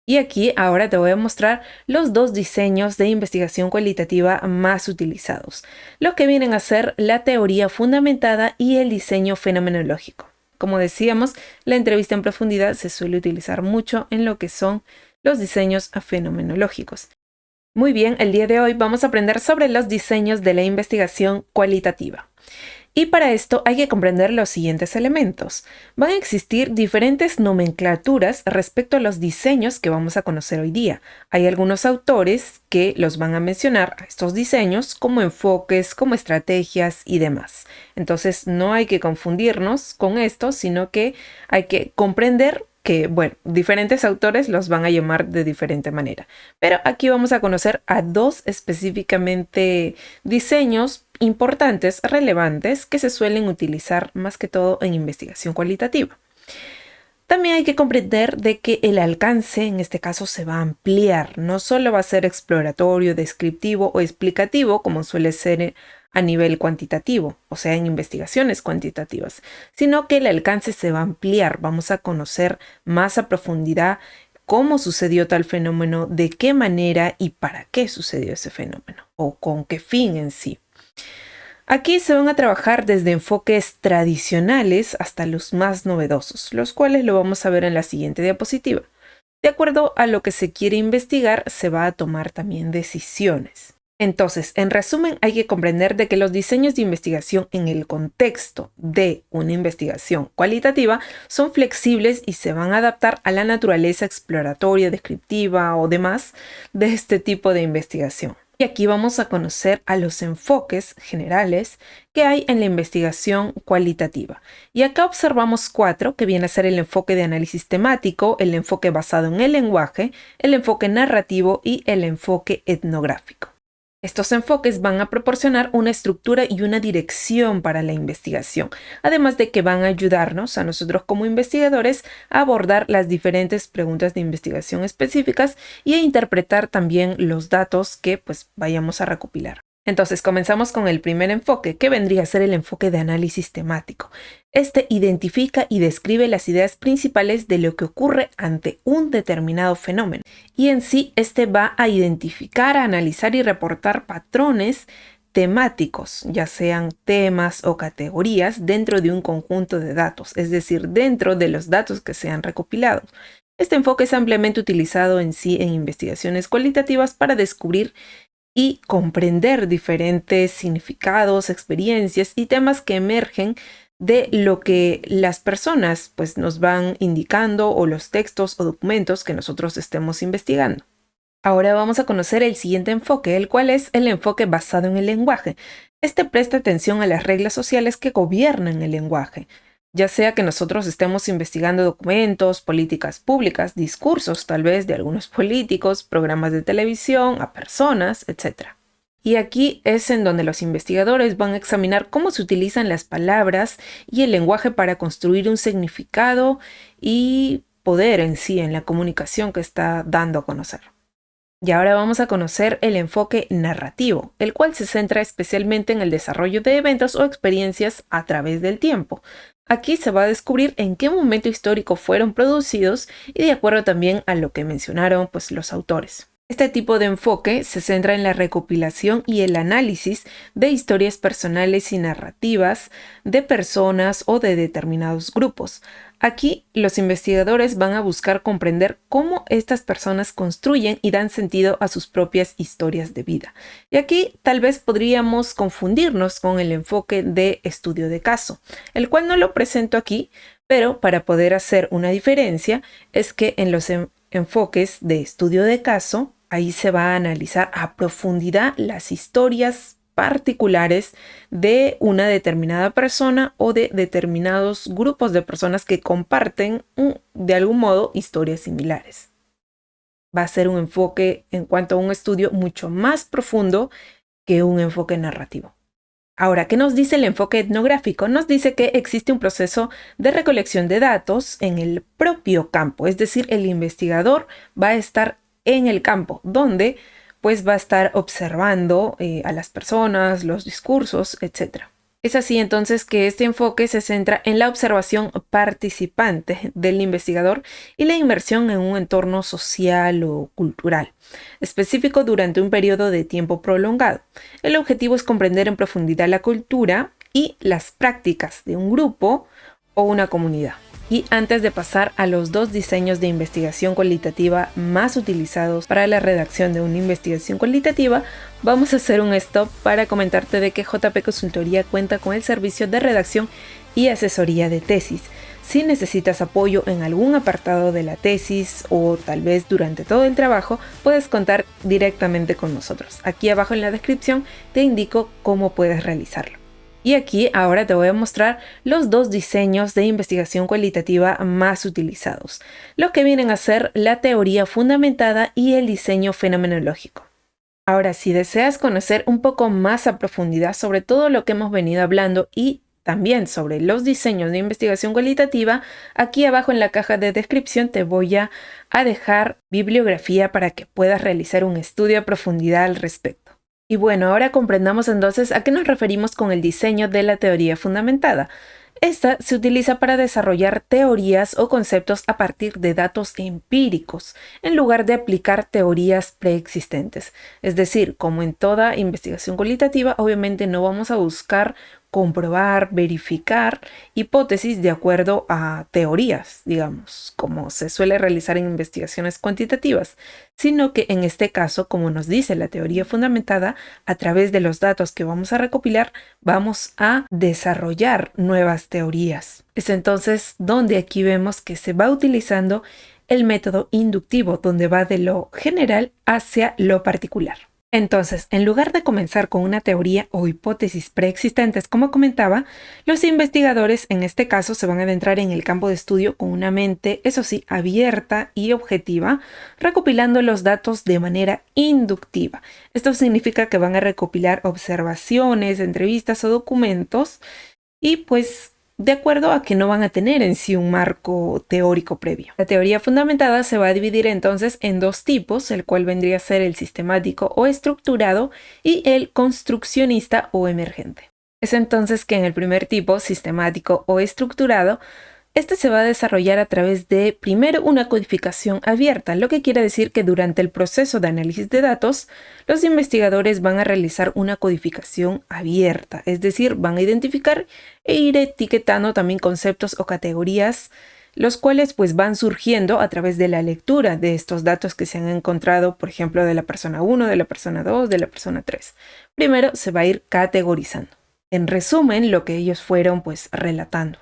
Y aquí ahora te voy a mostrar los dos diseños de investigación cualitativa más utilizados, los que vienen a ser la teoría fundamentada y el diseño fenomenológico. Como decíamos, la entrevista en profundidad se suele utilizar mucho en lo que son los diseños fenomenológicos. Muy bien, el día de hoy vamos a aprender sobre los diseños de la investigación cualitativa. Y para esto hay que comprender los siguientes elementos. Van a existir diferentes nomenclaturas respecto a los diseños que vamos a conocer hoy día. Hay algunos autores que los van a mencionar a estos diseños como enfoques, como estrategias y demás. Entonces no hay que confundirnos con esto, sino que hay que comprender que, bueno, diferentes autores los van a llamar de diferente manera. Pero aquí vamos a conocer a dos específicamente diseños importantes, relevantes, que se suelen utilizar más que todo en investigación cualitativa. También hay que comprender de que el alcance en este caso se va a ampliar, no solo va a ser exploratorio, descriptivo o explicativo como suele ser a nivel cuantitativo, o sea, en investigaciones cuantitativas, sino que el alcance se va a ampliar, vamos a conocer más a profundidad cómo sucedió tal fenómeno, de qué manera y para qué sucedió ese fenómeno, o con qué fin en sí. Aquí se van a trabajar desde enfoques tradicionales hasta los más novedosos, los cuales lo vamos a ver en la siguiente diapositiva. De acuerdo a lo que se quiere investigar, se va a tomar también decisiones. Entonces, en resumen, hay que comprender de que los diseños de investigación en el contexto de una investigación cualitativa son flexibles y se van a adaptar a la naturaleza exploratoria, descriptiva o demás de este tipo de investigación. Y aquí vamos a conocer a los enfoques generales que hay en la investigación cualitativa. Y acá observamos 4, que viene a ser el enfoque de análisis temático, el enfoque basado en el lenguaje, el enfoque narrativo y el enfoque etnográfico. Estos enfoques van a proporcionar una estructura y una dirección para la investigación, además de que van a ayudarnos a nosotros como investigadores a abordar las diferentes preguntas de investigación específicas y a interpretar también los datos que vayamos a recopilar. Entonces comenzamos con el primer enfoque, que vendría a ser el enfoque de análisis temático. Este identifica y describe las ideas principales de lo que ocurre ante un determinado fenómeno. Y en sí, este va a identificar, a analizar y reportar patrones temáticos, ya sean temas o categorías dentro de un conjunto de datos, es decir, dentro de los datos que se han recopilado. Este enfoque es ampliamente utilizado en sí en investigaciones cualitativas para descubrir y comprender diferentes significados, experiencias y temas que emergen de lo que las personas nos van indicando o los textos o documentos que nosotros estemos investigando. Ahora vamos a conocer el siguiente enfoque, el cual es el enfoque basado en el lenguaje. Este presta atención a las reglas sociales que gobiernan el lenguaje, ya sea que nosotros estemos investigando documentos, políticas públicas, discursos tal vez de algunos políticos, programas de televisión, a personas, etc. Y aquí es en donde los investigadores van a examinar cómo se utilizan las palabras y el lenguaje para construir un significado y poder en sí en la comunicación que está dando a conocer. Y ahora vamos a conocer el enfoque narrativo, el cual se centra especialmente en el desarrollo de eventos o experiencias a través del tiempo. Aquí se va a descubrir en qué momento histórico fueron producidos y de acuerdo también a lo que mencionaron los autores. Este tipo de enfoque se centra en la recopilación y el análisis de historias personales y narrativas de personas o de determinados grupos. Aquí los investigadores van a buscar comprender cómo estas personas construyen y dan sentido a sus propias historias de vida. Y aquí tal vez podríamos confundirnos con el enfoque de estudio de caso, el cual no lo presento aquí, pero para poder hacer una diferencia es que en los enfoques de estudio de caso, ahí se va a analizar a profundidad las historias particulares de una determinada persona o de determinados grupos de personas que comparten de algún modo historias similares. Va a ser un enfoque en cuanto a un estudio mucho más profundo que un enfoque narrativo. Ahora, ¿qué nos dice el enfoque etnográfico? Nos dice que existe un proceso de recolección de datos en el propio campo, es decir, el investigador va a estar en el campo, donde va a estar observando a las personas, los discursos, etc. Es así entonces que este enfoque se centra en la observación participante del investigador y la inmersión en un entorno social o cultural, específico durante un periodo de tiempo prolongado. El objetivo es comprender en profundidad la cultura y las prácticas de un grupo o una comunidad. Y antes de pasar a los 2 diseños de investigación cualitativa más utilizados para la redacción de una investigación cualitativa, vamos a hacer un stop para comentarte de que JP Consultoría cuenta con el servicio de redacción y asesoría de tesis. Si necesitas apoyo en algún apartado de la tesis o tal vez durante todo el trabajo, puedes contar directamente con nosotros. Aquí abajo en la descripción te indico cómo puedes realizarlo. Y aquí ahora te voy a mostrar los 2 diseños de investigación cualitativa más utilizados, los que vienen a ser la teoría fundamentada y el diseño fenomenológico. Ahora, si deseas conocer un poco más a profundidad sobre todo lo que hemos venido hablando y también sobre los diseños de investigación cualitativa, aquí abajo en la caja de descripción te voy a dejar bibliografía para que puedas realizar un estudio a profundidad al respecto. Y bueno, ahora comprendamos entonces a qué nos referimos con el diseño de la teoría fundamentada. Esta se utiliza para desarrollar teorías o conceptos a partir de datos empíricos, en lugar de aplicar teorías preexistentes. Es decir, como en toda investigación cualitativa, obviamente no vamos a buscar comprobar, verificar hipótesis de acuerdo a teorías, digamos, como se suele realizar en investigaciones cuantitativas, sino que en este caso, como nos dice la teoría fundamentada, a través de los datos que vamos a recopilar, vamos a desarrollar nuevas teorías. Es entonces donde aquí vemos que se va utilizando el método inductivo, donde va de lo general hacia lo particular. Entonces, en lugar de comenzar con una teoría o hipótesis preexistentes, como comentaba, los investigadores en este caso se van a adentrar en el campo de estudio con una mente, eso sí, abierta y objetiva, recopilando los datos de manera inductiva. Esto significa que van a recopilar observaciones, entrevistas o documentos y pues de acuerdo a que no van a tener en sí un marco teórico previo. La teoría fundamentada se va a dividir entonces en 2 tipos, el cual vendría a ser el sistemático o estructurado y el construccionista o emergente. Es entonces que en el primer tipo, sistemático o estructurado, este se va a desarrollar a través de, primero, una codificación abierta, lo que quiere decir que durante el proceso de análisis de datos, los investigadores van a realizar una codificación abierta, es decir, van a identificar e ir etiquetando también conceptos o categorías, los cuales pues van surgiendo a través de la lectura de estos datos que se han encontrado, por ejemplo, de la persona 1, de la persona 2, de la persona 3. Primero se va a ir categorizando. En resumen, lo que ellos fueron pues relatando.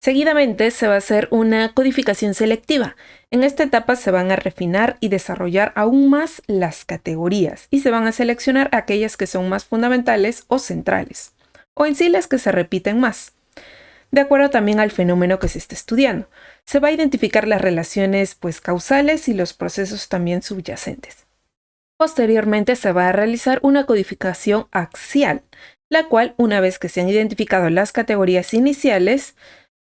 Seguidamente se va a hacer una codificación selectiva. En esta etapa se van a refinar y desarrollar aún más las categorías y se van a seleccionar aquellas que son más fundamentales o centrales, o en sí las que se repiten más, de acuerdo también al fenómeno que se está estudiando. Se va a identificar las relaciones pues causales y los procesos también subyacentes. Posteriormente se va a realizar una codificación axial, la cual, una vez que se han identificado las categorías iniciales,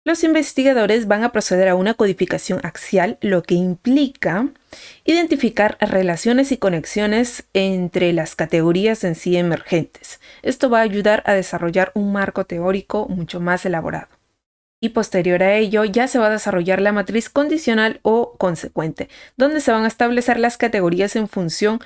los investigadores van a proceder a una codificación axial, lo que implica identificar relaciones y conexiones entre las categorías en sí emergentes. Esto va a ayudar a desarrollar un marco teórico mucho más elaborado. Y posterior a ello ya se va a desarrollar la matriz condicional o consecuente, donde se van a establecer las categorías en función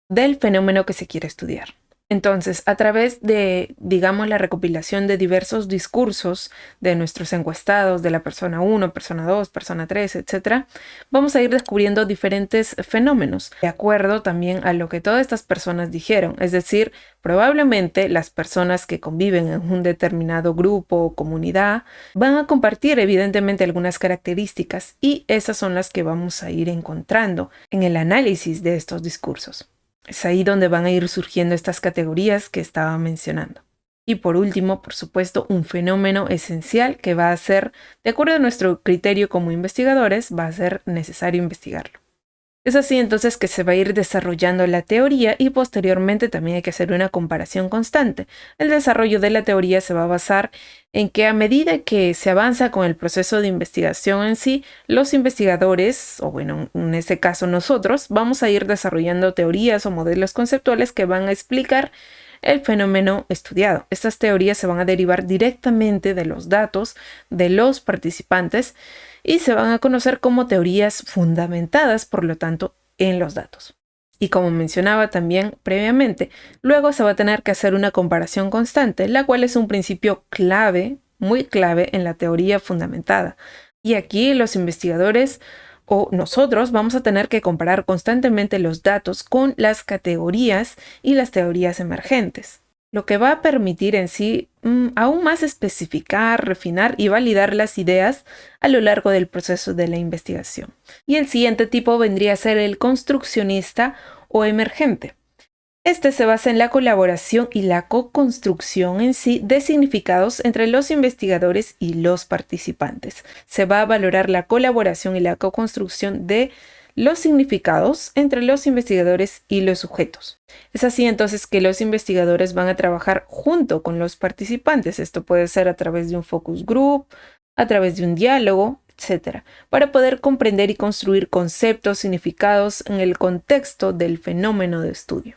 del fenómeno que se quiere estudiar. Entonces, a través de, digamos, la recopilación de diversos discursos de nuestros encuestados, de la persona 1, persona 2, persona 3, etc., vamos a ir descubriendo diferentes fenómenos, de acuerdo también a lo que todas estas personas dijeron. Es decir, probablemente las personas que conviven en un determinado grupo o comunidad van a compartir evidentemente algunas características y esas son las que vamos a ir encontrando en el análisis de estos discursos. Es ahí donde van a ir surgiendo estas categorías que estaba mencionando. Y por último, por supuesto, un fenómeno esencial que va a ser, de acuerdo a nuestro criterio como investigadores, va a ser necesario investigarlo. Es así entonces que se va a ir desarrollando la teoría y posteriormente también hay que hacer una comparación constante. El desarrollo de la teoría se va a basar en que a medida que se avanza con el proceso de investigación en sí, los investigadores, o bueno, en este caso nosotros, vamos a ir desarrollando teorías o modelos conceptuales que van a explicar el fenómeno estudiado. Estas teorías se van a derivar directamente de los datos de los participantes y se van a conocer como teorías fundamentadas, por lo tanto, en los datos. Y como mencionaba también previamente, luego se va a tener que hacer una comparación constante, la cual es un principio clave, muy clave en la teoría fundamentada. Y aquí los investigadores o nosotros vamos a tener que comparar constantemente los datos con las categorías y las teorías emergentes, lo que va a permitir en sí aún más especificar, refinar y validar las ideas a lo largo del proceso de la investigación. Y el siguiente tipo vendría a ser el construccionista o emergente. Este se basa en la colaboración y la co-construcción en sí de significados entre los investigadores y los participantes. Se va a valorar la colaboración y la co-construcción de los significados entre los investigadores y los sujetos. Es así entonces que los investigadores van a trabajar junto con los participantes. Esto puede ser a través de un focus group, a través de un diálogo, etcétera, para poder comprender y construir conceptos, significados en el contexto del fenómeno de estudio.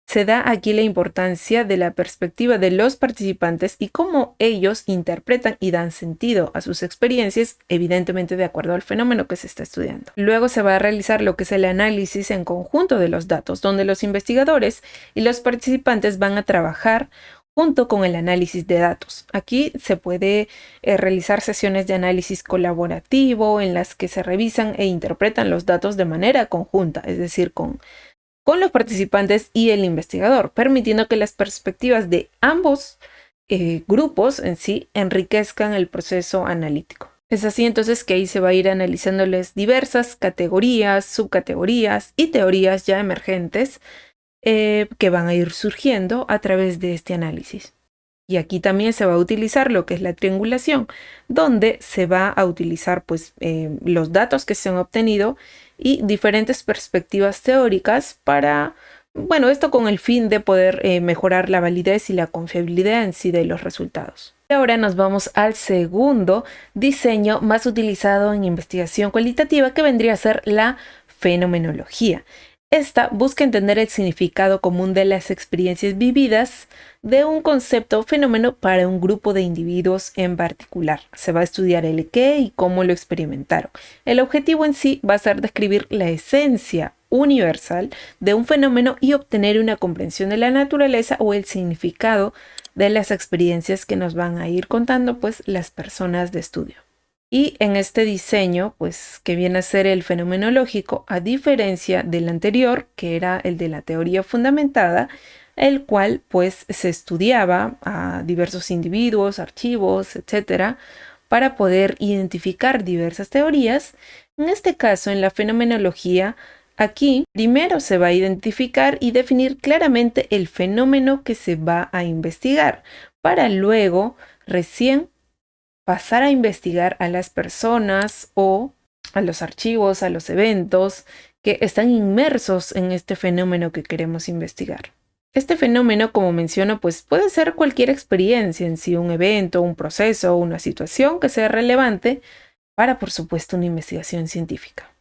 Se da aquí la importancia de la perspectiva de los participantes y cómo ellos interpretan y dan sentido a sus experiencias, evidentemente de acuerdo al fenómeno que se está estudiando. Luego se va a realizar lo que es el análisis en conjunto de los datos, donde los investigadores y los participantes van a trabajar junto con el análisis de datos. Aquí se puede realizar sesiones de análisis colaborativo en las que se revisan e interpretan los datos de manera conjunta, es decir, con los participantes y el investigador, permitiendo que las perspectivas de ambos grupos en sí enriquezcan el proceso analítico. Es así entonces que ahí se va a ir analizándoles diversas categorías, subcategorías y teorías ya emergentes que van a ir surgiendo a través de este análisis. Y aquí también se va a utilizar lo que es la triangulación, donde se va a utilizar pues, los datos que se han obtenido y diferentes perspectivas teóricas para, bueno, esto con el fin de poder mejorar la validez y la confiabilidad en sí de los resultados. Y ahora nos vamos al segundo diseño más utilizado en investigación cualitativa, que vendría a ser la fenomenología. Esta busca entender el significado común de las experiencias vividas de un concepto o fenómeno para un grupo de individuos en particular. Se va a estudiar el qué y cómo lo experimentaron. El objetivo en sí va a ser describir la esencia universal de un fenómeno y obtener una comprensión de la naturaleza o el significado de las experiencias que nos van a ir contando pues las personas de estudio. Y en este diseño, pues que viene a ser el fenomenológico, a diferencia del anterior, que era el de la teoría fundamentada, el cual pues se estudiaba a diversos individuos, archivos, etcétera, para poder identificar diversas teorías. En este caso, en la fenomenología, aquí primero se va a identificar y definir claramente el fenómeno que se va a investigar, para luego recién pasar a investigar a las personas o a los archivos, a los eventos que están inmersos en este fenómeno que queremos investigar. Este fenómeno, como menciono, pues puede ser cualquier experiencia en sí, un evento, un proceso, una situación que sea relevante para, por supuesto, una investigación científica.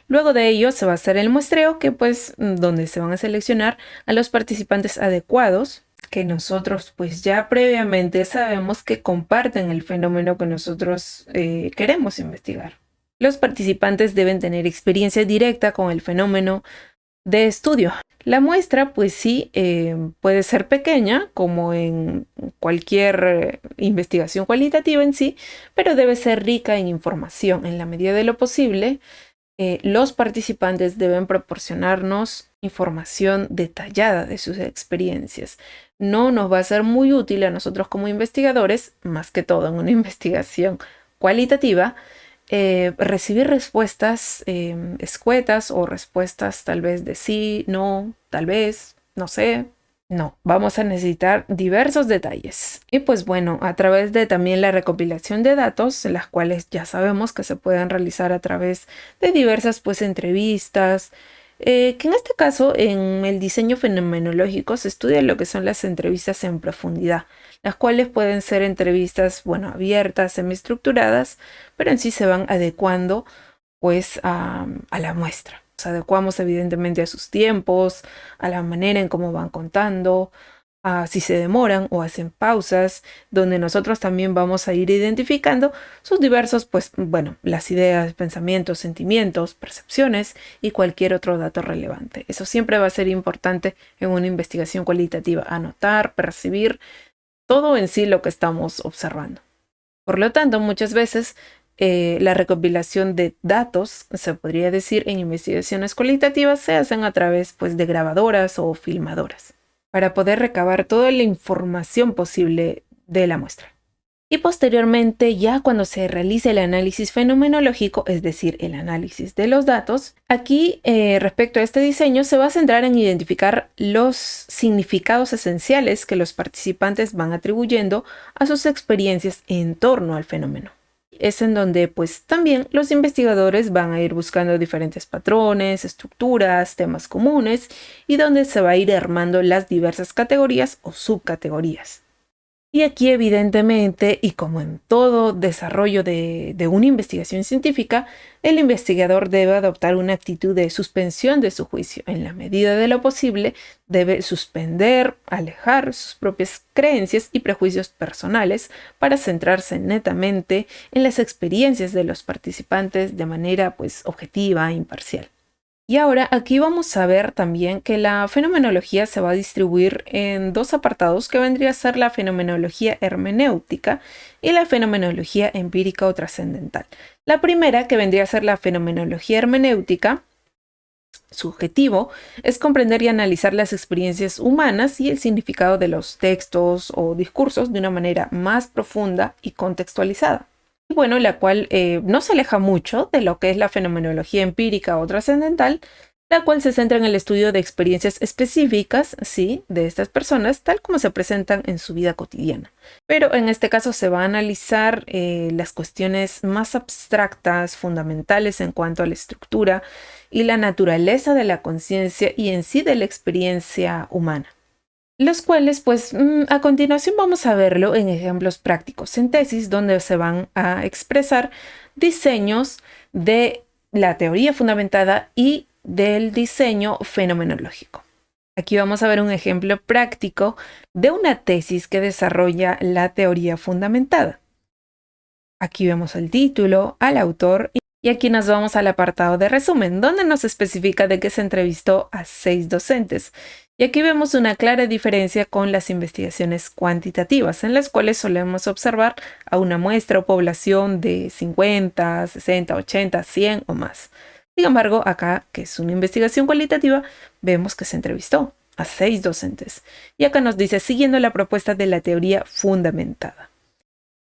Luego de ello se va a hacer el muestreo, que pues donde se van a seleccionar a los participantes adecuados, que nosotros pues ya previamente sabemos que comparten el fenómeno que nosotros queremos investigar. Los participantes deben tener experiencia directa con el fenómeno de estudio. La muestra pues sí puede ser pequeña, como en cualquier investigación cualitativa en sí, pero debe ser rica en información. En la medida de lo posible, los participantes deben proporcionarnos información detallada de sus experiencias. No nos va a ser muy útil a nosotros como investigadores, más que todo en una investigación cualitativa, recibir respuestas escuetas o respuestas tal vez de sí, no, tal vez, no sé. No, vamos a necesitar diversos detalles. Y pues bueno, a través de también la recopilación de datos, las cuales ya sabemos que se pueden realizar a través de diversas pues entrevistas, que en este caso en el diseño fenomenológico se estudia lo que son las entrevistas en profundidad, las cuales pueden ser entrevistas, bueno, abiertas, semiestructuradas, pero en sí se van adecuando pues a la muestra. Nos adecuamos evidentemente a sus tiempos, a la manera en cómo van contando, si se demoran o hacen pausas, donde nosotros también vamos a ir identificando sus diversos, pues bueno, las ideas, pensamientos, sentimientos, percepciones y cualquier otro dato relevante. Eso siempre va a ser importante en una investigación cualitativa, anotar, percibir todo en sí lo que estamos observando. Por lo tanto, muchas veces la recopilación de datos, se podría decir, en investigaciones cualitativas se hacen a través pues, de grabadoras o filmadoras para poder recabar toda la información posible de la muestra. Y posteriormente, ya cuando se realice el análisis fenomenológico, es decir, el análisis de los datos, aquí respecto a este diseño se va a centrar en identificar los significados esenciales que los participantes van atribuyendo a sus experiencias en torno al fenómeno. Es en donde pues también los investigadores van a ir buscando diferentes patrones, estructuras, temas comunes y donde se va a ir armando las diversas categorías o subcategorías. Y aquí evidentemente, y como en todo desarrollo de una investigación científica, el investigador debe adoptar una actitud de suspensión de su juicio. En la medida de lo posible, debe suspender, alejar sus propias creencias y prejuicios personales para centrarse netamente en las experiencias de los participantes de manera pues objetiva e imparcial. Y ahora aquí vamos a ver también que la fenomenología se va a distribuir en dos apartados que vendría a ser la fenomenología hermenéutica y la fenomenología empírica o trascendental. La primera, que vendría a ser la fenomenología hermenéutica, su objetivo es comprender y analizar las experiencias humanas y el significado de los textos o discursos de una manera más profunda y contextualizada. Y bueno, la cual no se aleja mucho de lo que es la fenomenología empírica o trascendental, la cual se centra en el estudio de experiencias específicas, sí, de estas personas, tal como se presentan en su vida cotidiana. Pero en este caso se va a analizar las cuestiones más abstractas, fundamentales en cuanto a la estructura y la naturaleza de la conciencia y en sí de la experiencia humana. Los cuales, pues, a continuación vamos a verlo en ejemplos prácticos, en tesis, donde se van a expresar diseños de la teoría fundamentada y del diseño fenomenológico. Aquí vamos a ver un ejemplo práctico de una tesis que desarrolla la teoría fundamentada. Aquí vemos el título, al autor y aquí nos vamos al apartado de resumen, donde nos especifica de que se entrevistó a 6 docentes. Y aquí vemos una clara diferencia con las investigaciones cuantitativas, en las cuales solemos observar a una muestra o población de 50, 60, 80, 100 o más. Sin embargo, acá, que es una investigación cualitativa, vemos que se entrevistó a 6 docentes. Y acá nos dice, siguiendo la propuesta de la teoría fundamentada.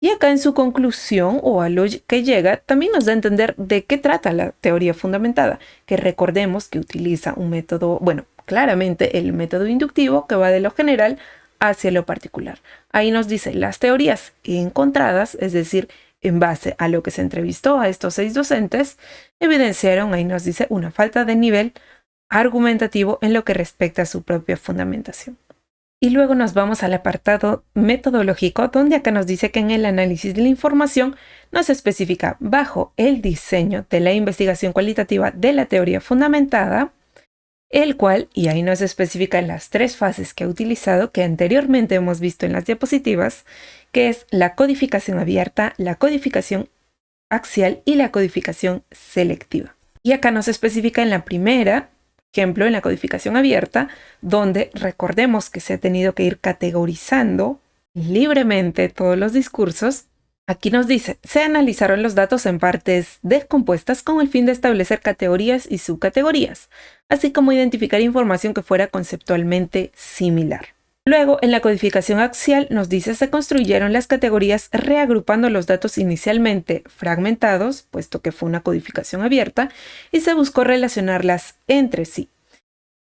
Y acá en su conclusión o a lo que llega, también nos da a entender de qué trata la teoría fundamentada, que recordemos que utiliza un método, bueno, claramente el método inductivo que va de lo general hacia lo particular. Ahí nos dice las teorías encontradas, es decir, en base a lo que se entrevistó a estos 6 docentes, evidenciaron, ahí nos dice, una falta de nivel argumentativo en lo que respecta a su propia fundamentación. Y luego nos vamos al apartado metodológico, donde acá nos dice que en el análisis de la información nos especifica bajo el diseño de la investigación cualitativa de la teoría fundamentada, el cual, y ahí nos especifica las 3 fases que ha utilizado, que anteriormente hemos visto en las diapositivas, que es la codificación abierta, la codificación axial y la codificación selectiva. Y acá nos especifica en la primera, ejemplo, en la codificación abierta, donde recordemos que se ha tenido que ir categorizando libremente todos los discursos. Aquí nos dice, se analizaron los datos en partes descompuestas con el fin de establecer categorías y subcategorías, así como identificar información que fuera conceptualmente similar. Luego, en la codificación axial nos dice, se construyeron las categorías reagrupando los datos inicialmente fragmentados, puesto que fue una codificación abierta, y se buscó relacionarlas entre sí.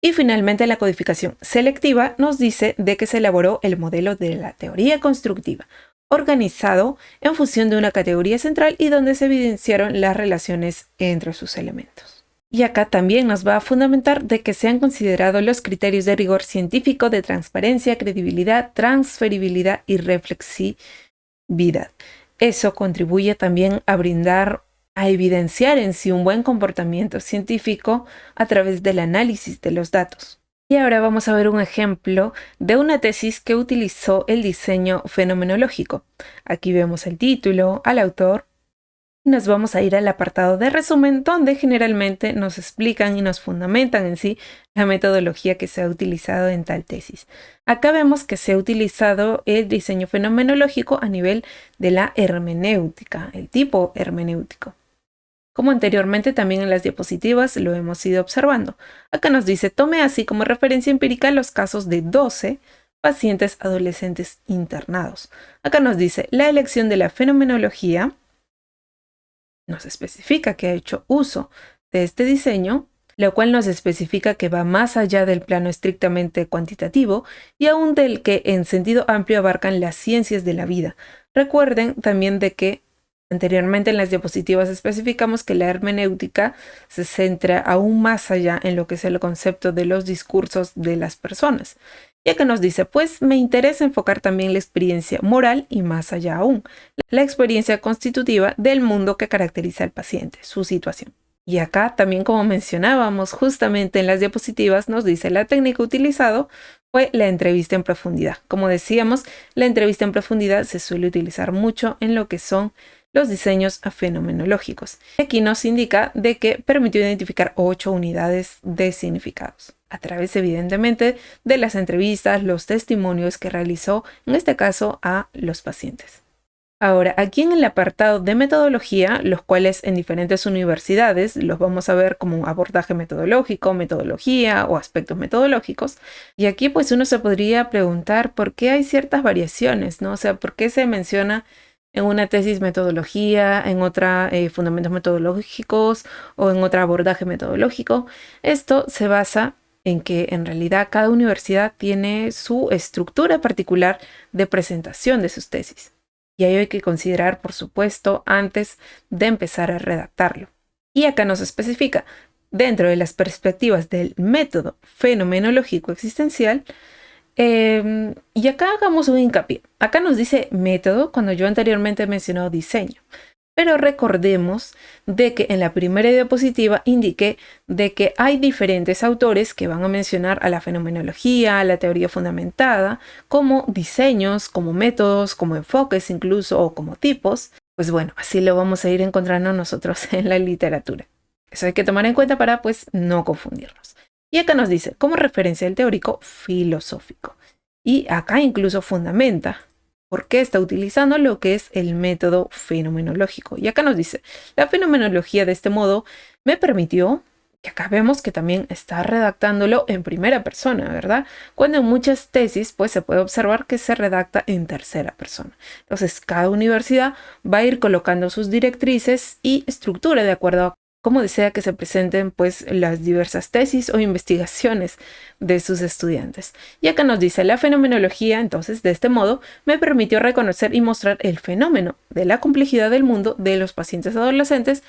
Y finalmente, la codificación selectiva nos dice de que se elaboró el modelo de la teoría constructiva, organizado en función de una categoría central y donde se evidenciaron las relaciones entre sus elementos. Y acá también nos va a fundamentar de que se han considerado los criterios de rigor científico de transparencia, credibilidad, transferibilidad y reflexividad. Eso contribuye también a evidenciar en sí un buen comportamiento científico a través del análisis de los datos. Y ahora vamos a ver un ejemplo de una tesis que utilizó el diseño fenomenológico. Aquí vemos el título, al autor. Nos vamos a ir al apartado de resumen, donde generalmente nos explican y nos fundamentan en sí la metodología que se ha utilizado en tal tesis. Acá vemos que se ha utilizado el diseño fenomenológico a nivel de la hermenéutica, el tipo hermenéutico. Como anteriormente también en las diapositivas lo hemos ido observando. Acá nos dice, tome así como referencia empírica los casos de 12 pacientes adolescentes internados. Acá nos dice, la elección de la fenomenología nos especifica que ha hecho uso de este diseño, lo cual nos especifica que va más allá del plano estrictamente cuantitativo y aún del que en sentido amplio abarcan las ciencias de la vida. Recuerden también de que anteriormente en las diapositivas especificamos que la hermenéutica se centra aún más allá en lo que es el concepto de los discursos de las personas. Ya que nos dice, pues me interesa enfocar también la experiencia moral y más allá aún, la experiencia constitutiva del mundo que caracteriza al paciente, su situación. Y acá también, como mencionábamos justamente en las diapositivas, nos dice la técnica utilizada fue la entrevista en profundidad. Como decíamos, la entrevista en profundidad se suele utilizar mucho en lo que son los diseños fenomenológicos. Aquí nos indica de que permitió identificar 8 unidades de significados, a través evidentemente de las entrevistas, los testimonios que realizó, en este caso a los pacientes. Ahora, aquí en el apartado de metodología, los cuales en diferentes universidades los vamos a ver como abordaje metodológico, metodología o aspectos metodológicos. Y aquí pues uno se podría preguntar por qué hay ciertas variaciones, ¿no? O sea, ¿por qué se menciona en una tesis metodología, en otra fundamentos metodológicos o en otra abordaje metodológico? Esto se basa en que en realidad cada universidad tiene su estructura particular de presentación de sus tesis. Y ahí hay que considerar, por supuesto, antes de empezar a redactarlo. Y acá nos especifica, dentro de las perspectivas del método fenomenológico existencial, y acá hagamos un hincapié. Acá nos dice método cuando yo anteriormente he mencionado diseño. Pero recordemos de que en la primera diapositiva indiqué de que hay diferentes autores que van a mencionar a la fenomenología, a la teoría fundamentada, como diseños, como métodos, como enfoques incluso o como tipos. Pues bueno, así lo vamos a ir encontrando nosotros en la literatura. Eso hay que tomar en cuenta para pues no confundirnos. Y acá nos dice como referencia el teórico filosófico. Y acá incluso fundamenta por qué está utilizando lo que es el método fenomenológico. Y acá nos dice, la fenomenología de este modo me permitió, que acá vemos que también está redactándolo en primera persona, ¿verdad? Cuando en muchas tesis pues se puede observar que se redacta en tercera persona. Entonces cada universidad va a ir colocando sus directrices y estructura de acuerdo a cómo desea que se presenten pues las diversas tesis o investigaciones de sus estudiantes. Y acá nos dice, la fenomenología, entonces, de este modo, me permitió reconocer y mostrar el fenómeno de la complejidad del mundo de los pacientes adolescentes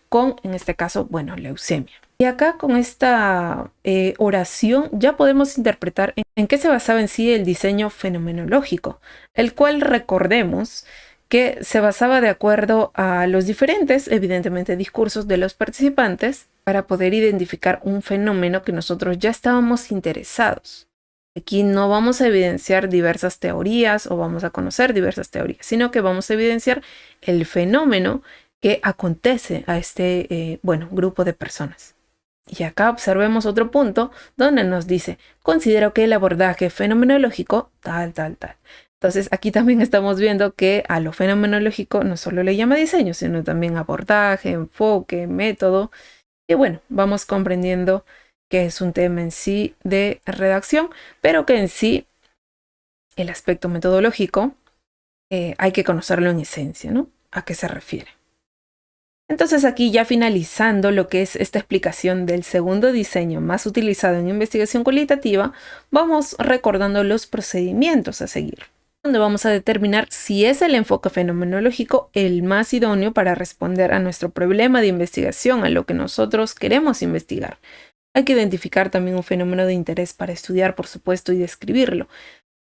con, en este caso, bueno, leucemia. Y acá con esta oración ya podemos interpretar en qué se basaba en sí el diseño fenomenológico, el cual recordemos que se basaba de acuerdo a los diferentes, evidentemente, discursos de los participantes para poder identificar un fenómeno que nosotros ya estábamos interesados. Aquí no vamos a evidenciar diversas teorías o vamos a conocer diversas teorías, sino que vamos a evidenciar el fenómeno que acontece a este, grupo de personas. Y acá observemos otro punto donde nos dice, considero que el abordaje fenomenológico tal. Entonces aquí también estamos viendo que a lo fenomenológico no solo le llama diseño, sino también abordaje, enfoque, método. Y bueno, vamos comprendiendo que es un tema en sí de redacción, pero que en sí el aspecto metodológico hay que conocerlo en esencia, ¿no? ¿A qué se refiere? Entonces aquí ya finalizando lo que es esta explicación del segundo diseño más utilizado en investigación cualitativa, vamos recordando los procedimientos a seguir, donde vamos a determinar si es el enfoque fenomenológico el más idóneo para responder a nuestro problema de investigación, a lo que nosotros queremos investigar. Hay que identificar también un fenómeno de interés para estudiar, por supuesto, y describirlo.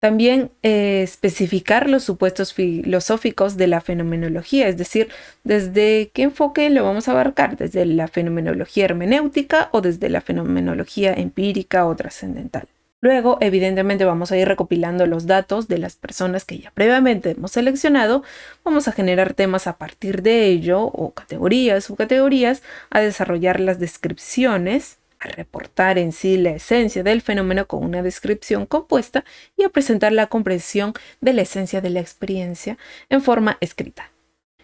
También especificar los supuestos filosóficos de la fenomenología, es decir, desde qué enfoque lo vamos a abarcar, desde la fenomenología hermenéutica o desde la fenomenología empírica o trascendental. Luego, evidentemente, vamos a ir recopilando los datos de las personas que ya previamente hemos seleccionado. Vamos a generar temas a partir de ello, o categorías, subcategorías, a desarrollar las descripciones, a reportar en sí la esencia del fenómeno con una descripción compuesta y a presentar la comprensión de la esencia de la experiencia en forma escrita.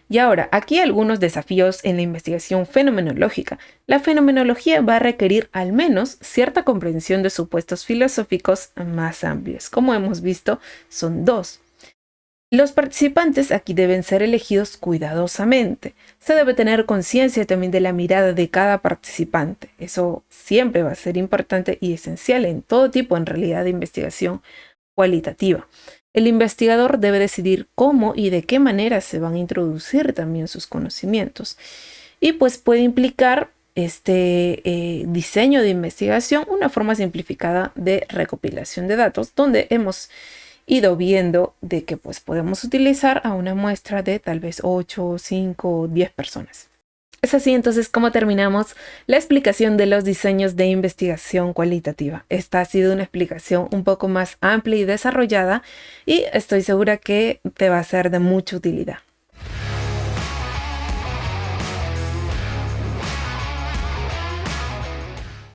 Y ahora, aquí algunos desafíos en la investigación fenomenológica. La fenomenología va a requerir al menos cierta comprensión de supuestos filosóficos más amplios. Como hemos visto, son dos. Los participantes aquí deben ser elegidos cuidadosamente. Se debe tener conciencia también de la mirada de cada participante. Eso siempre va a ser importante y esencial en todo tipo, en realidad, de investigación cualitativa. El investigador debe decidir cómo y de qué manera se van a introducir también sus conocimientos. Y pues puede implicar este diseño de investigación una forma simplificada de recopilación de datos, donde hemos ido viendo de que pues podemos utilizar a una muestra de tal vez 8, 5 o 10 personas. Es así entonces como terminamos la explicación de los diseños de investigación cualitativa. Esta ha sido una explicación un poco más amplia y desarrollada y estoy segura que te va a ser de mucha utilidad.